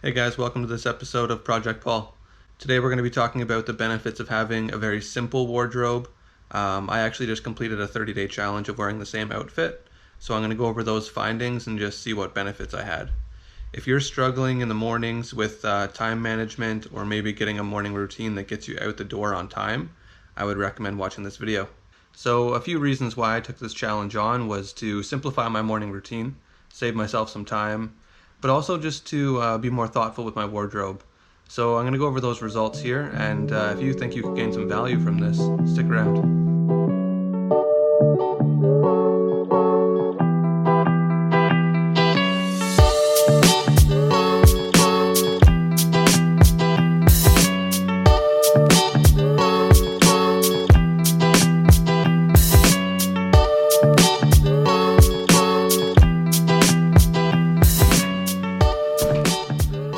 Hey guys, welcome to this episode of Project Paul. Today we're going to be talking about the benefits of having a very simple wardrobe. I actually just completed a 30-day challenge of wearing the same outfit, so I'm going to go over those findings and just see what benefits I had. If you're struggling in the mornings with time management or maybe getting a morning routine that gets you out the door on time, I would recommend watching this video. So a few reasons why I took this challenge on was to simplify my morning routine, save myself some time, but also just to be more thoughtful with my wardrobe. So I'm going to go over those results here, and if you think you could gain some value from this, stick around.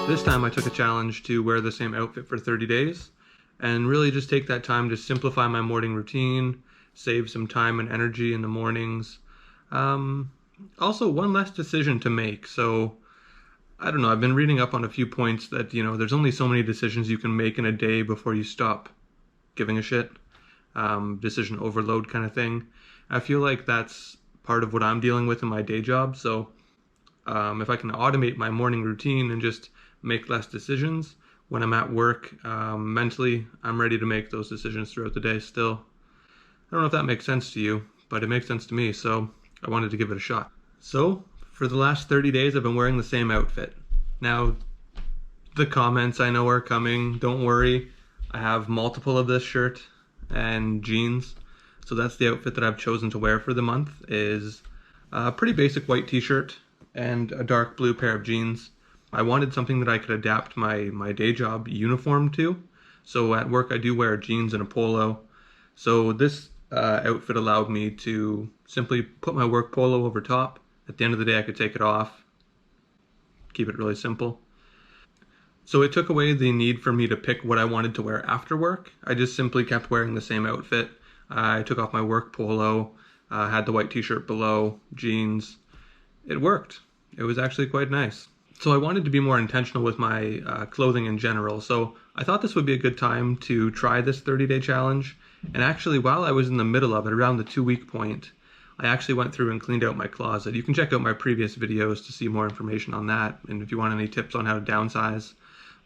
This time I took a challenge to wear the same outfit for 30 days and really just take that time to simplify my morning routine, save some time and energy in the mornings. Also, one less decision to make. So, I don't know, I've been reading up on a few points that, there's only so many decisions you can make in a day before you stop giving a shit. Decision overload kind of thing. I feel like that's part of what I'm dealing with in my day job. So, if I can automate my morning routine and just make less decisions when I'm at work, mentally, I'm ready to make those decisions throughout the day still. I don't know if that makes sense to you, but it makes sense to me, so I wanted to give it a shot. So, for the last 30 days, I've been wearing the same outfit. Now, the comments I know are coming. Don't worry, I have multiple of this shirt and jeans. So that's the outfit that I've chosen to wear for the month, is a pretty basic white t-shirt and a dark blue pair of jeans. I wanted something that I could adapt my day job uniform to. So at work I do wear jeans and a polo. So this outfit allowed me to simply put my work polo over top. At the end of the day I could take it off, keep it really simple. So it took away the need for me to pick what I wanted to wear after work. I just simply kept wearing the same outfit. I took off my work polo, had the white t-shirt below, jeans. It worked. It was actually quite nice. So I wanted to be more intentional with my clothing in general. So I thought this would be a good time to try this 30-day challenge. And actually, while I was in the middle of it, around the 2-week point, I actually went through and cleaned out my closet. You can check out my previous videos to see more information on that, and if you want any tips on how to downsize.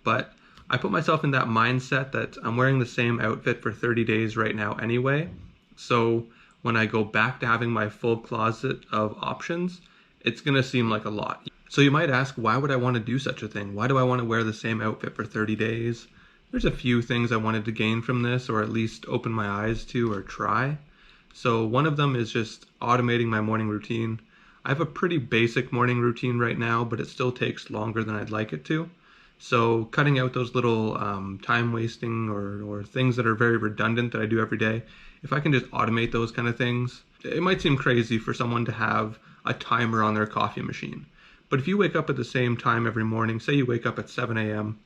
But I put myself in that mindset that I'm wearing the same outfit for 30 days right now anyway. So when I go back to having my full closet of options, it's going to seem like a lot. So you might ask, why would I want to do such a thing? Why do I want to wear the same outfit for 30 days? There's a few things I wanted to gain from this, or at least open my eyes to or try. So one of them is just automating my morning routine. I have a pretty basic morning routine right now, but it still takes longer than I'd like it to. So cutting out those little time wasting or things that are very redundant that I do every day, if I can just automate those kind of things, it might seem crazy for someone to have a timer on their coffee machine. But if you wake up at the same time every morning, say you wake up at 7 a.m.,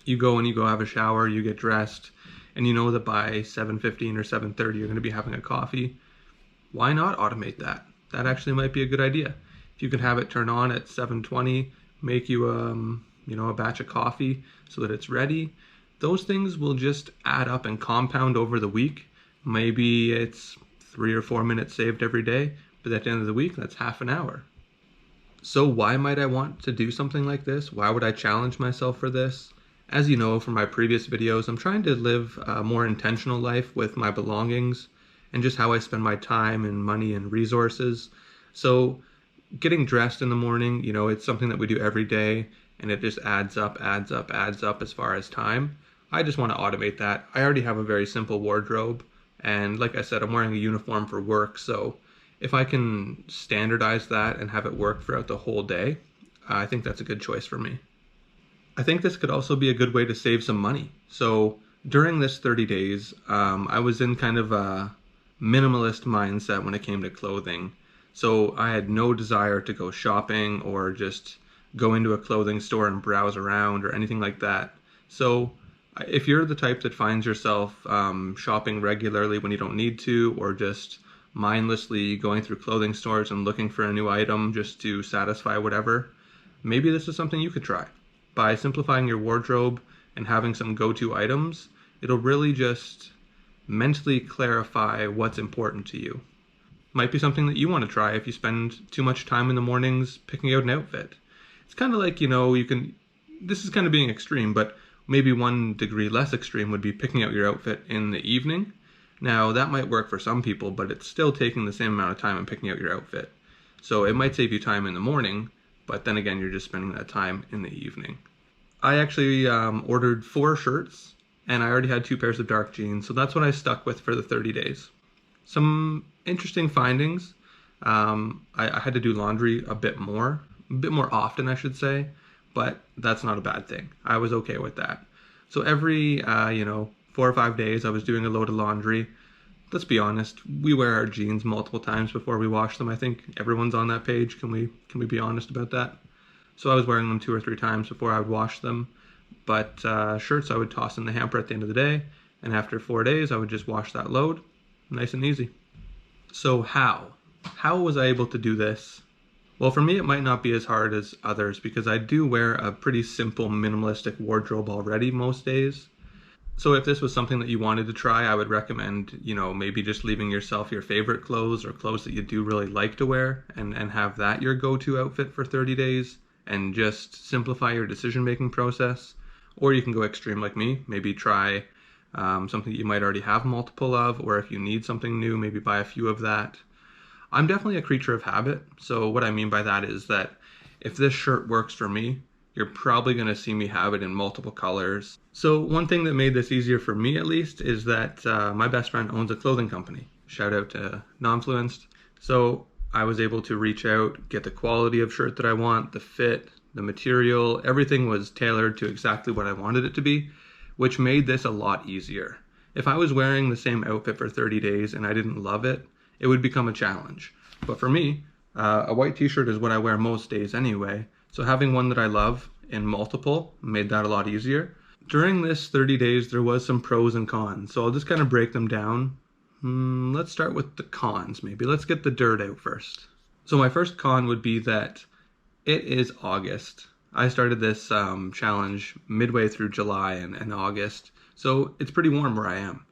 you go have a shower, you get dressed, and you know that by 7:15 or 7:30 you're going to be having a coffee, why not automate that? That actually might be a good idea. If you can have it turn on at 7:20, make you a batch of coffee so that it's ready, those things will just add up and compound over the week. Maybe it's 3 or 4 minutes saved every day, but at the end of the week, that's half an hour. So why might I want to do something like this? Why would I challenge myself for this? As you know from my previous videos, I'm trying to live a more intentional life with my belongings and just how I spend my time and money and resources. So getting dressed in the morning, it's something that we do every day, and it just adds up as far as time. I just want to automate that. I already have a very simple wardrobe, and like I said, I'm wearing a uniform for work, so if I can standardize that and have it work throughout the whole day, I think that's a good choice for me. I think this could also be a good way to save some money. So during this 30 days, I was in kind of a minimalist mindset when it came to clothing. So I had no desire to go shopping or just go into a clothing store and browse around or anything like that. So if you're the type that finds yourself shopping regularly when you don't need to, or just mindlessly going through clothing stores and looking for a new item just to satisfy whatever, maybe this is something you could try. by simplifying your wardrobe and having some go-to items, it'll really just mentally clarify what's important to you. Might be something that you want to try if you spend too much time in the mornings picking out an outfit. It's kind of like, this is kind of being extreme, but maybe 1 degree less extreme would be picking out your outfit in the evening. Now, that might work for some people, but it's still taking the same amount of time in picking out your outfit. So it might save you time in the morning, but then again, you're just spending that time in the evening. I actually ordered 4 shirts, and I already had 2 pairs of dark jeans, so that's what I stuck with for the 30 days. Some interesting findings. I had to do laundry a bit more often, I should say, but that's not a bad thing. I was okay with that. So every, 4 or 5 days, I was doing a load of laundry. Let's be honest, we wear our jeans multiple times before we wash them. I think everyone's on that page. Can we be honest about that? So I was wearing them 2 or 3 times before I would wash them. But shirts I would toss in the hamper at the end of the day, and after 4 days, I would just wash that load. Nice and easy. So how? How was I able to do this? Well, for me, it might not be as hard as others because I do wear a pretty simple, minimalistic wardrobe already most days. So if this was something that you wanted to try, I would recommend, maybe just leaving yourself your favorite clothes or clothes that you do really like to wear and have that your go-to outfit for 30 days and just simplify your decision-making process. Or you can go extreme like me, maybe try something that you might already have multiple of, or if you need something new, maybe buy a few of that. I'm definitely a creature of habit. So what I mean by that is that if this shirt works for me, you're probably going to see me have it in multiple colors. So one thing that made this easier for me at least is that my best friend owns a clothing company. Shout out to Nonfluenced. So I was able to reach out, get the quality of shirt that I want, the fit, the material, everything was tailored to exactly what I wanted it to be, which made this a lot easier. If I was wearing the same outfit for 30 days and I didn't love it, it would become a challenge. But for me, a white t-shirt is what I wear most days anyway, so having one that I love in multiple made that a lot easier. During this 30 days, there was some pros and cons, so I'll just kind of break them down. Let's start with the cons, maybe. Let's get the dirt out first. So my first con would be that it is August. I started this challenge midway through July and August, so it's pretty warm where I am.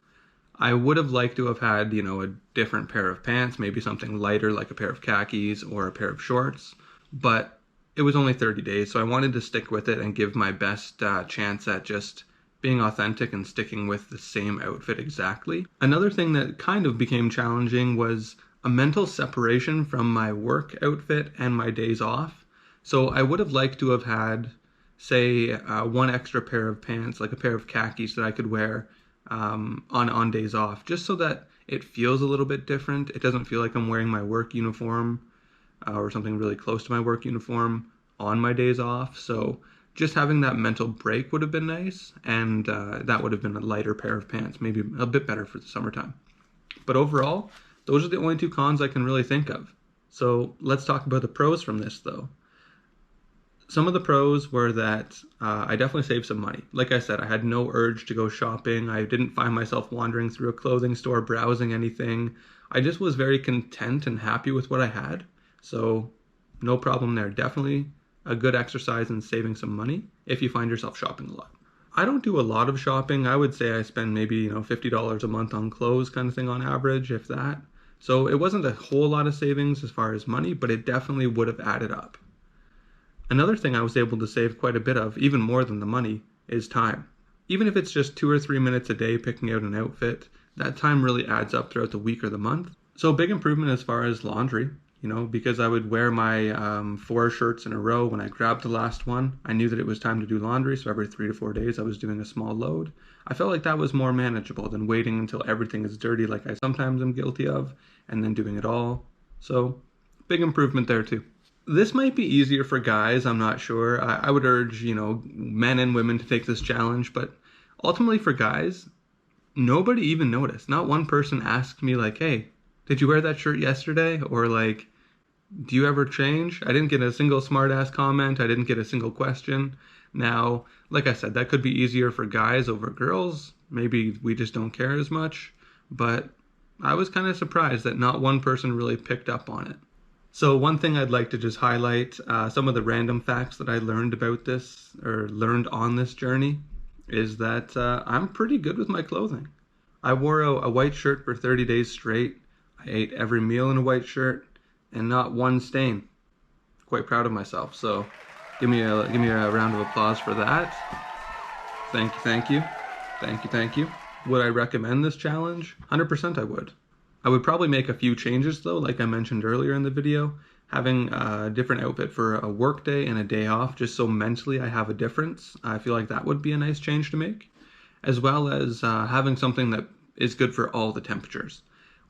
I would have liked to have had, a different pair of pants, maybe something lighter like a pair of khakis or a pair of shorts, but it was only 30 days, so I wanted to stick with it and give my best chance at just being authentic and sticking with the same outfit exactly. Another thing that kind of became challenging was a mental separation from my work outfit and my days off. So I would have liked to have had, say, 1 extra pair of pants, like a pair of khakis that I could wear on days off, just so that it feels a little bit different. It doesn't feel like I'm wearing my work uniform or something really close to my work uniform on my days off. So just having that mental break would have been nice, and that would have been a lighter pair of pants, maybe a bit better for the summertime. But overall, those are the only 2 cons I can really think of. So let's talk about the pros from this though. Some of the pros were that I definitely saved some money. Like I said, I had no urge to go shopping. I didn't find myself wandering through a clothing store browsing anything. I just was very content and happy with what I had. So no problem there. Definitely a good exercise in saving some money if you find yourself shopping a lot. I don't do a lot of shopping. I would say I spend maybe $50 a month on clothes kind of thing on average, if that. So it wasn't a whole lot of savings as far as money, but it definitely would have added up. Another thing I was able to save quite a bit of, even more than the money, is time. Even if it's just 2 or 3 minutes a day picking out an outfit, that time really adds up throughout the week or the month. So a big improvement as far as laundry, because I would wear my 4 shirts in a row. When I grabbed the last one, I knew that it was time to do laundry, so every 3 to 4 days I was doing a small load. I felt like that was more manageable than waiting until everything is dirty like I sometimes am guilty of, and then doing it all. So, big improvement there too. This might be easier for guys, I'm not sure. I would urge, men and women to take this challenge, but ultimately for guys, nobody even noticed. Not one person asked me like, hey, did you wear that shirt yesterday? Or like, do you ever change? I didn't get a single smart ass comment. I didn't get a single question. Now, like I said, that could be easier for guys over girls. Maybe we just don't care as much, but I was kind of surprised that not one person really picked up on it. So one thing I'd like to just highlight, some of the random facts that I learned about this or learned on this journey is that I'm pretty good with my clothing. I wore a white shirt for 30 days straight. I ate every meal in a white shirt and not one stain. Quite proud of myself. So give me a round of applause for that. Thank you, thank you. Thank you, thank you. Would I recommend this challenge? 100% I would. I would probably make a few changes though, like I mentioned earlier in the video, having a different outfit for a work day and a day off, just so mentally I have a difference. I feel like that would be a nice change to make, as well as having something that is good for all the temperatures.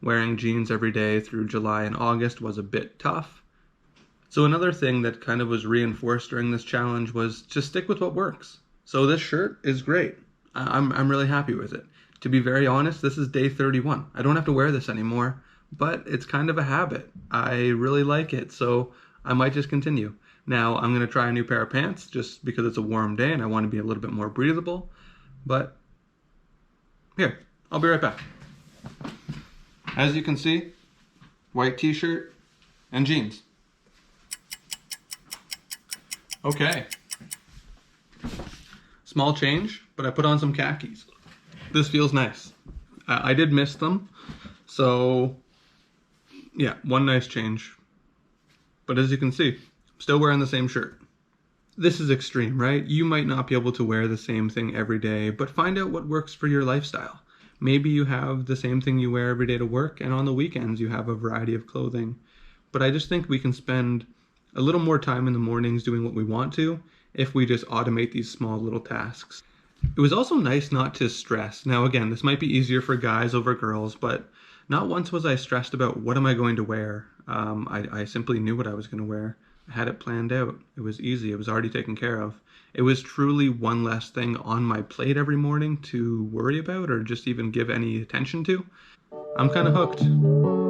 Wearing jeans every day through July and August was a bit tough. So another thing that kind of was reinforced during this challenge was just stick with what works. So this shirt is great. I'm really happy with it. To be very honest, this is day 31. I don't have to wear this anymore, but it's kind of a habit. I really like it, so I might just continue. Now, I'm going to try a new pair of pants just because it's a warm day and I want to be a little bit more breathable. But here, I'll be right back. As you can see, white t-shirt and jeans. Okay. Small change, but I put on some khakis. This feels nice. I did miss them, so yeah, one nice change. But as you can see, I'm still wearing the same shirt. This is extreme, right? You might not be able to wear the same thing every day, but find out what works for your lifestyle. Maybe you have the same thing you wear every day to work, and on the weekends you have a variety of clothing. But I just think we can spend a little more time in the mornings doing what we want to if we just automate these small little tasks. It was also nice not to stress. Now again, this might be easier for guys over girls, but not once was I stressed about what am I going to wear. I simply knew what I was going to wear. I had it planned out. It was easy. It was already taken care of. It was truly one less thing on my plate every morning to worry about or just even give any attention to. I'm kind of hooked.